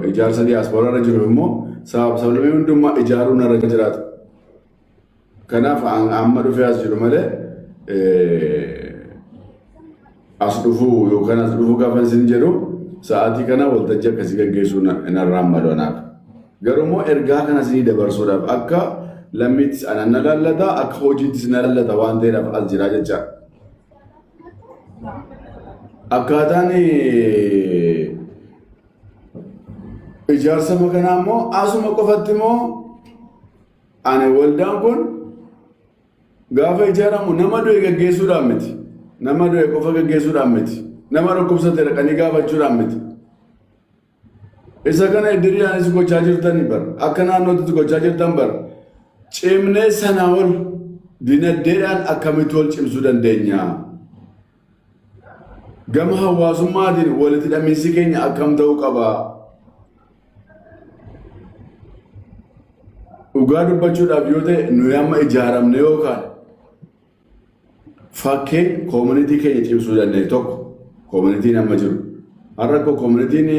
ijaarsa diiyaasporaa irra jiru immoo sablamii hundumaa ijaaruun irra jiraata. Kanaaf amma dhufee as jiru malee as dhufuu yookaan as dhufuu gaafa isin jedhu sa'aatii kana waltajjii akkasii gaggeessuu narraan maluudhaaf. Garuu immoo ergaa kana isinii dabarsuudhaaf akka lammiittis anan na laallata akka hojiittis na laallata waan ta'eedhaaf as jira jecha. Akkaataan ijaarsa makanaa immoo asuma qofatti immoo ani waldaan kun gaafa ijaaramu nama du'e gaggeessuudhaan miti. Nama du'e qofa gaggeessuudhaan miti. Nama dhukkubsate dhaqanii gaafachuudhaan miti. Isa kana iddiriidhaanis gochaa jirtanii bara. Akka naannootti gochaa jirtan bara. Cimnee sanaa ol dinagdeedhaan akkamitti wal cimsuu dandeenya? Gama hawaasummaatiin walitti hidhamiinsi keenya akkam ta'uu qaba? Dhugaa dubbachuudhaaf yoo ta'e nuyi amma ijaaramne yookaan fakkeen koomunitii keenya cimsuu danda'e tokko koomunitiin amma jiru. Har'a akkoo koomunitiin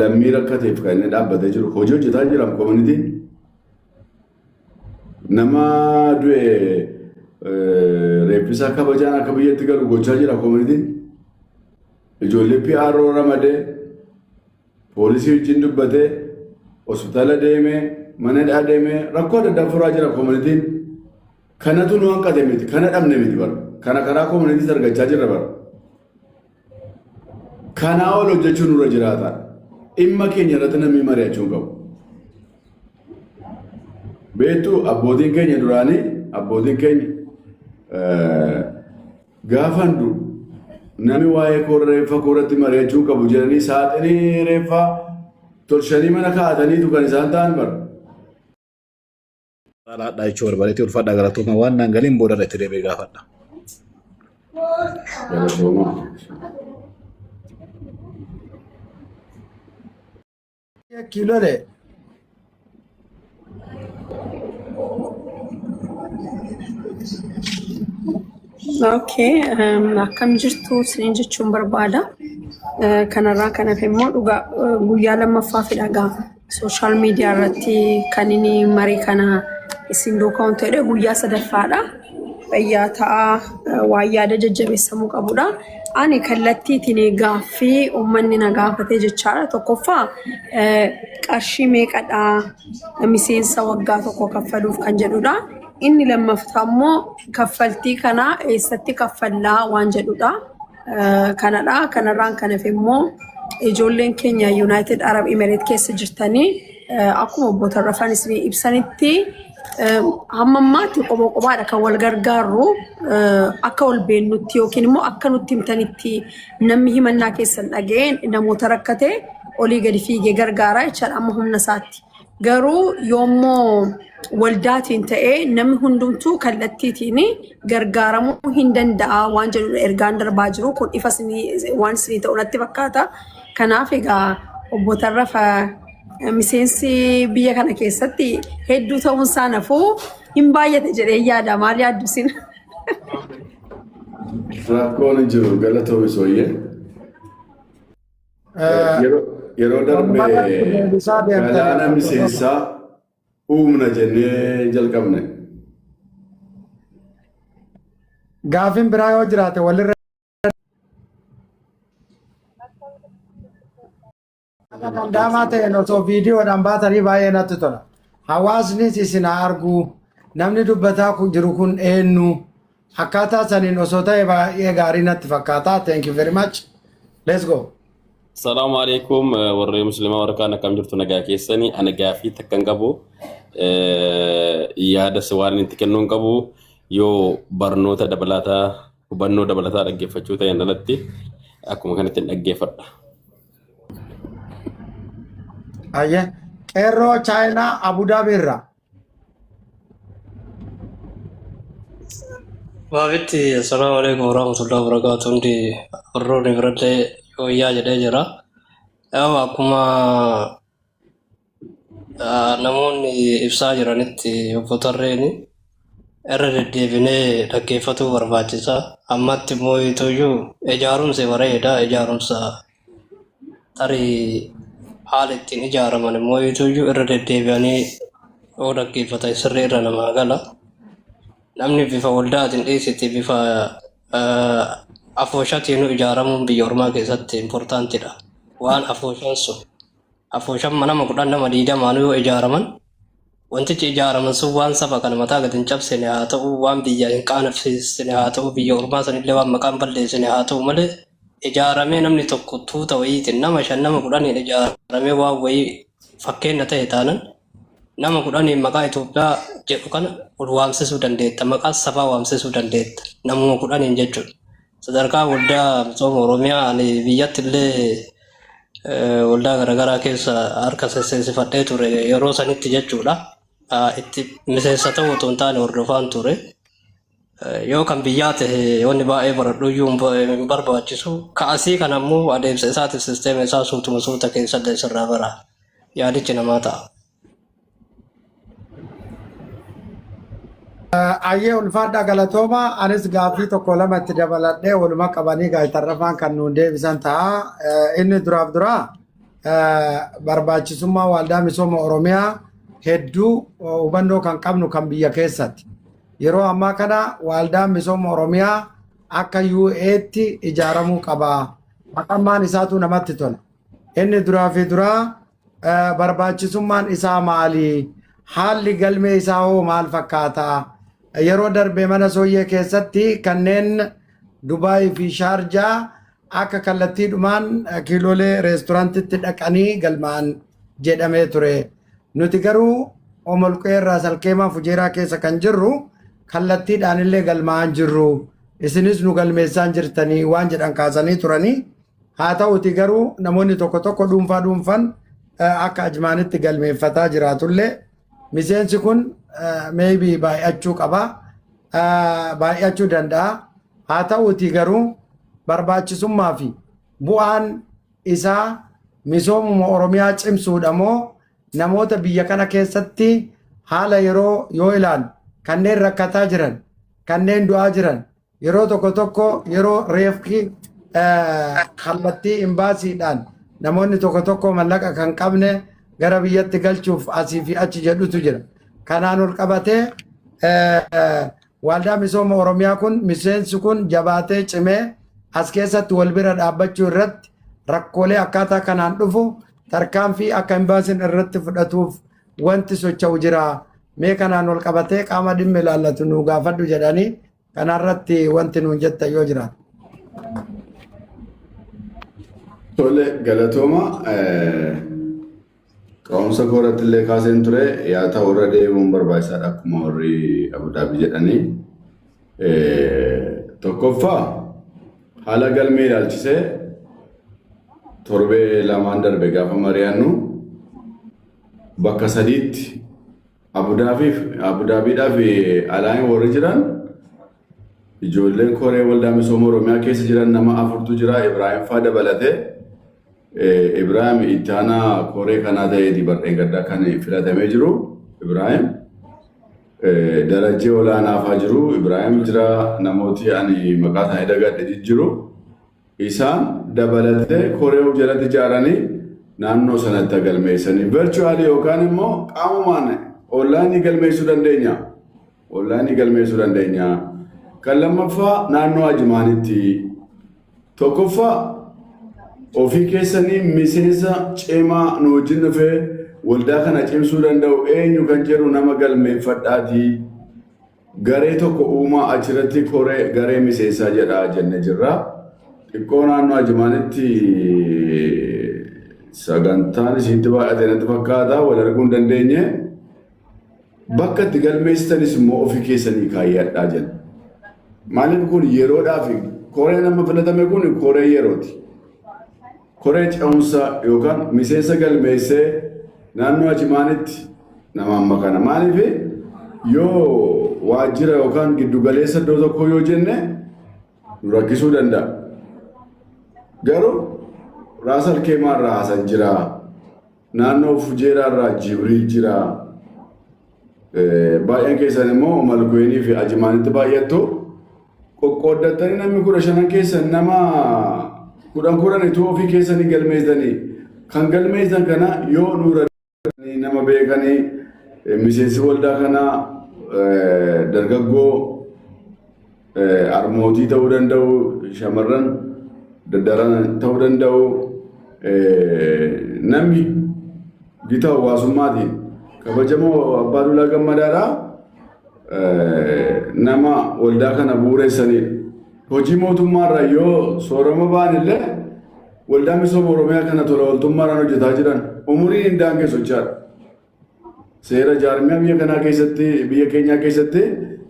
lammii rakkateef kan inni dhaabbatee jiru hojii hojjetaa jira koomunitiin. Nama du'e reeffisaa kabajaan akka biyyatti galu gochaa jira koomunitiin. Ijoollee PRO ramadee poolisii wajjin dubbatee hospitaala deemee mana hidhaa deemee rakkoo adda addaa furaa jira koomunitiin. Kanatu nu hanqate miti kana dhabne miti bara. Kana karaa koomunitii argachaa jirra bara. Kanaa ol hojjechuun nurra jiraata. Dhimma keenya irratti namni mari'achuu qabu. Beektuu abbootiin keenya duraanii abbootiin keenya gaafa hundu namni waa'ee reeffa koorratti mari'achuu qabu jedhanii saaxinii reeffaa tolchanii mana kaa'ataniitu kan isaan ta'an bara. Saladhaa jechuun barbaadee ulfaadhaa galatoomaa waan naan galiin booda irratti deemee gaafadha. Galatoomaa. Kilole. Okay, akkam jirtu isin jechuun barbaada. Kanarraa kanaaf immoo dhugaa guyyaa lammaffaafidha gaafa sooshaal miidiyaa irratti kan inni marii kana isin duukaan ta'edha guyyaa sadaffaadha. Fayyaa ta'aa waa yaada jajjabeessamuu qabudha. Ani kallattiitiin gaaffii uummanni na gaafatee jechaadha. Tokkoffaa qarshii meeqadhaa miseensa waggaa tokko kaffaluuf kan jedhudha. Inni lammaffaa immoo kaffaltii kana eessatti kaffallaa waan jedhudha. Kanadha. Kanarraan kanaaf immoo ijoolleen keenya United Arab Emirates keessa jirtanii akkuma obboota rafan ibsanitti hamma ammaatti qomoqomaadha kan wal gargaarru akka wal beennutti yookiin immoo akka nutti himtanitti namni himannaa keessan dhageen namoota rakkate olii gadi fiigee gargaaraa jechaadha amma humna isaatti. Garuu yoommoo waldaatiin ta'ee namni hundumtuu kallattiitiin gargaaramuu hin danda'a waan jedhu ergaan darbaa jiru kun ifa waan isinii ta'u natti fakkaata. Kanaaf egaa obboota rafa miseensi biyya kana keessatti hedduu ta'uun isaa nafuu hin baay'ate jedhee yaada maal yaaddu isin? Rakkoon jiru galatoomi sooyyee. Yeroo darbee galaana miseensaa uumna jennee jalqabne. Gaaffiin biraa yoo jiraate walirra danda'amaa ta'een osoo viidiyoodhaan baatanii baay'ee natti tola. Hawaasnis isin argu namni dubbataa jiru kun eenyu akkaataa saniin osoo ta'e baay'ee gaarii natti fakkaata. Thank you very much. Let's go. Assalamu alaikum warri muslima warkaan akkam jirtu nagaa keessanii ana gaafii takkan qabu yaada waan itti kennuun qabu yoo barnoota dabalataa hubannoo dabalataa dhaggeeffachuu ta'een alatti akkuma kanatti dhaggeeffadha. Ayye qeerroo Chaayinaa Abu Dhabi irraa. Waafitti assalamu alaikum warahmatullahi wabarakatuh. Hundi warroonni biratti wayyaa jedhee jira. Akkuma namoonni ibsaa jiranitti obbo Tarreeni irra deddeebinee dhaggeeffatuu barbaachisa. Ammatti immoo itooyyuu ijaarumsi bareeda ijaarumsa tarii haala ittiin ijaaraman immoo itooyyuu irra deddeebi'anii yoo dhaggeeffatan sirrii irra namaa gala. Namni bifa waldaatiin dhiisitti bifa afooshaatiin ijaaramuun biyya ormaa keessatti impoortaantidha. Waan afooshaan sun afooshaan nama 10 nama 20 yoo ijaaraman wantichi ijaaraman sun waan saba kana mataa gadi hin cabsine haa ta'u waan biyya hin qaanafsiisne haa ta'u biyya ormaa sanillee waan maqaan balleessine haa ta'u malee ijaaramee namni tokko tuuta wayiitiin nama 5 nama 10 ijaaramee waan wayii fakkeenya ta'e taanan nama 10 maqaa Itoophiyaa jedhu kana ol waamsisuu dandeetta maqaa sabaa waamsisuu dandeetta namuma 10 jechuudha. Sadarkaa waldaa misooma Oromiyaa ani biyyatti illee waldaa garaagaraa keessa harka sesseessifadhee ture yeroo sanitti jechuudha. Itti miseensa ta'uu otoo hin taane hordofaan ture. Yoo kan biyyaa ta'e wanni baay'ee baradhuyyuu hin barbaachisu. Ka'asii kana immoo adeemsa isaatiif sisteema isaa suutuma suuta keessallee sirraa bara yaadichi namaa ta'a. Ayyee ulfaadha galatooma anis gaaffii tokko lama itti dabaladhee waluma qabanii gaaytarrafaan kan nuun deebisan ta'a. Inni duraaf duraa barbaachisummaa waldaa misooma Oromiyaa hedduu hubannoo kan qabnu kan biyya keessatti. Yeroo ammaa kana waldaan misooma Oromiyaa akka UA'tti ijaaramuu qaba. Maqammaan isaatu namatti tola. Inni duraa fi duraa barbaachisummaan isaa maali? Haalli galmee isaa hoo maal fakkaata? Yeroo darbe mana sooyyee keessatti kanneen Dubaay fi Shaarjaa akka kallattiidhumaan kiiloolee reesturaantitti dhaqanii galmaan jedhamee ture. Nuti garuu Omolqee irraa Salkeemaa Fujeeraa keessa kan jirru kallattiidhaan illee galmaan jirru. Isinis nu galmeessaan jirtanii waan jedhan kaasanii turanii. Haa ta'uti garuu namoonni tokko tokko dhuunfaan akka ajmaanitti galmeeffataa jiraatullee miseensi kun maybe baay'achuu qaba. Baay'achuu danda'a. Haa ta'uti garuu barbaachisummaa fi bu'aan isaa misoomuma Oromiyaa cimsuudha moo namoota biyya kana keessatti haala yeroo yoo ilaalu kanneen rakkataa jiran kanneen du'aa jiran yeroo tokko tokko yeroo reefki kallattii imbaasiidhaan namoonni tokko tokko mallaqa kan qabne gara biyyatti galchuuf asii fi achi jedhutu jira. Kanaan ol qabatee waldaa misooma Oromiyaa kun miseensi kun jabaatee cimee as keessatti wal bira dhaabbachuu irratti rakkoolee akkaataa kanaan dhufu tarkaanfii akka imbaasiin irratti fudhatuuf wanti socho'u jira. Mee kanaan ol qabatee qaama dhimmi ilaallatu nu gaafadhu jedhanii kanarratti wanti nuun jetta yoo jira. Tole galatooma qaamsa kooratti illee kaaseen ture yaa ta'u irra deemuun barbaachisaadha akkuma warri Abudaabii jedhanii. Tokkoffaa haala galmee ilaalchisee torbee lamaan darbe gaafa mari'annu bakka sadiitti Abudaabiidhaa fi alaan warri jiran ijoolleen koree waldaa misooma Oromiyaa keessa jiran nama 4tu jira. Ibraahim faa dabalatee Ibraahim ittaanaa koree kanaa ta'eeti bardeen gaddaa kan filatamee jiru. Ibraahim darajee olaanaa faa jiru. Ibraahim jira namooti ani maqaa isaanii dagadhe jijjiru. Isaan dabalatee koree jalatti ijaaranii naannoo sanatti galmeessanii virtually yookaan immoo qaamumaan onlaayinii galmeessuu dandeenya. Onlaayinii galmeessuu dandeenya. Kan lammaffaa naannoo Ajimaanitti. Tokkoffaa ofii keessanii miseensa cimaa nu wajjin dhufee waldaa kana cimsuu danda'u eenyu kan jedhu nama galmeeffadhaatii garee tokko uumaa achirratti koree garee miseensaa jedhaa jenne jirra. Xiqqoo naannoo Ajimaanitti sagantaan isiitti baay'ate natti fakkaata wal arguu hin dandeenye. Bakka itti galmeessitanis immoo ofii keessanii kaayyadhaa jenna. Maaliif kun yeroodhaaf koree nama filatame kun koree yerooti. Koree ce'umsa yookaan miseensa galmeessee naannoo Ajimaanitti nama amma kana. Maaliif yoo waajjira yookaan giddugaleessa iddoo tokko yoo jenne nu rakkisuu danda'a. Garuu Raas Alkeemaa irraa Hasan jira. Naannoo Fujeeraa irraa Jibriil jira. baay'een keessan immoo malkoonii fi ajimaanitti baay'attu qoqqooddatanii namni 15 keessan nama 10 ituu ofii keessanii galmeessanii kan galmeessan kana yoo nuuradanii nama beekanii miseensi waldaa kanaa dargaggoo armootii ta'uu danda'u shamarran daddaran ta'uu danda'u namni gita hawaasummaatiin kabajamoo Abbaa Duulaa Gammadaadhaa nama waldaa kana bu'uureessanidha. Hojii mootummaarraa yoo soorama ba'an illee waldaa misooma Oromiyaa kana tola ooltummaadhaan hojjetaa jiran umuriin hin daangessu jechaadha. Seera jaarmiyaa biyya kanaa keessatti biyya keenyaa keessatti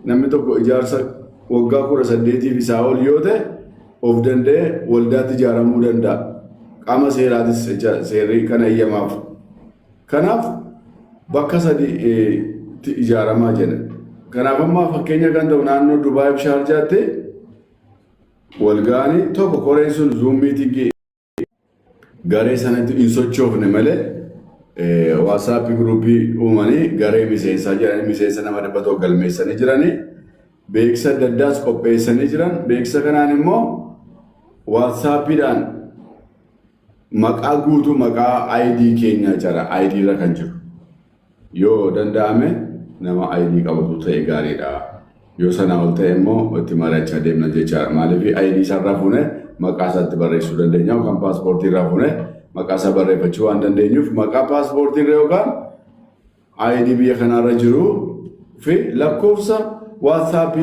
namni tokko ijaarsa waggaa 18 isaa ol yoo ta'e of danda'ee waldaatti ijaaramuu danda'a. Qaama seeraatis seerri kana eeyyamaaf. Kanaaf bakka sadiitti ijaaramaa jira. Kanaaf ammaa fakkeenya kan ta'u naannoo Dubaay fi Shaarjaatti walgaanii tokko koreen sun zuum miitingii garee sanatti hin sochoofne malee WhatsApp gruupii uumanii garee miseensaa jedhanii miseensa nama 100 galmeessanii jiranii beeksisa adda addaas qopheessanii jiran beeksisa kanaan immoo WhatsAppiidhaan maqaa guutuu maqaa ID keenyaa jira ID irra kan jiru yoo danda'ame nama ID qabatu ta'e gaariidha yoo sana ol ta'e immoo itti mari'achaa deemna jechaadha maaliif ID isaarraa fuunee maqaa isaatti barreessuu dandeenya yookaan paaspoortii irraa fuunee maqaa isaa barreeffachuu waan dandeenyuuf maqaa paaspoortii irra yookaan ID biyya kanaarra jiru fi lakkoofsa WhatsApp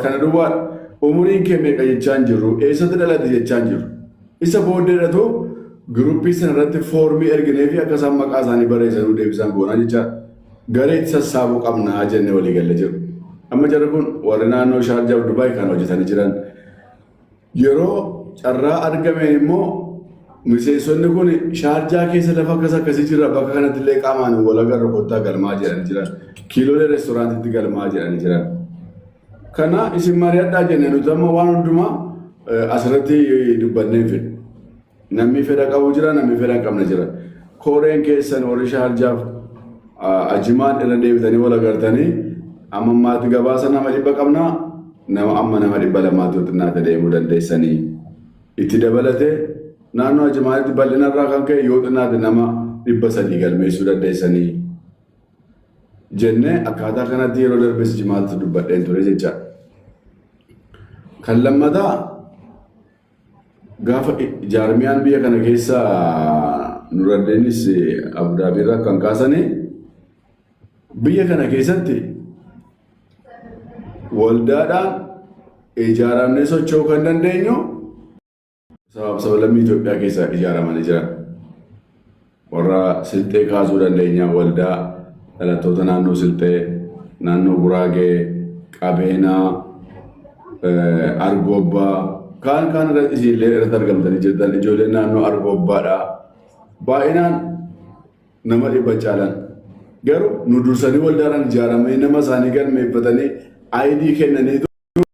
kana duwwaa umuriin kee meeqa jechaan jiru eessatti dhalate jechaan jiru isa booddeedhatu gruupii sanarratti foormii erginee fi akka isaan maqaa isaanii barreessanii deebisan goonaa jecha gareetti sassaabuu qabnaa jennee walii galle jiru. Amma jarri kun warri naannoo Shaarjaa fi Dubaay kan hojjetanii jiran yeroo carraa argameen immoo miseensonni kun Shaarjaa keessa lafa akkasii jira bakka kanatti illee qaamaan wal agarra kottaa galmaa jedhanii jiran kiiloolee reestooraantiitti galmaa jedhanii jiran. Kana isin mari'adhaa jennee nuti amma waan hundumaa asirratti dubbannee fedhu. Namni fedha qabu jira namni fedha hin qabne jira. Koreen keessan warri Shaarjaaf ajimaan irra deebitanii wal agartanii amma ammaatti gabaasa nama 100 qabnaa nama amma nama 200 xinnaata deemuu dandeessanii itti dabalatee naannoo ajimaanitti bal'inarraa kan ka'e yoo xinnaate nama 300 galmeessuu dandeessanii jennee akkaataa kanatti yeroo darbes jimaatti dubbadheen ture jecha. Kan lammataa gaafa jaarmiyaan biyya kana keessa Nuradeenis Abudaabiirraa kan kaasanii biyya kana keessatti waldaadhaan ijaaramnee socho'uu kan dandeenyu sablammii Itoophiyaa keessa ijaaramanii jiran warra Silxee kaasuu dandeenya waldaa dhalattoota naannoo Silxee naannoo Guraagee Qabeenaa Argobbaa kaan irratti isinillee irratti argamtanii jirtan ijoolleen naannoo Argobbaadhaa baay'inaan nama 100 caalan garuu nu dursanii waldaadhaan ijaaramee nama isaanii galmeeffatanii ID kennanii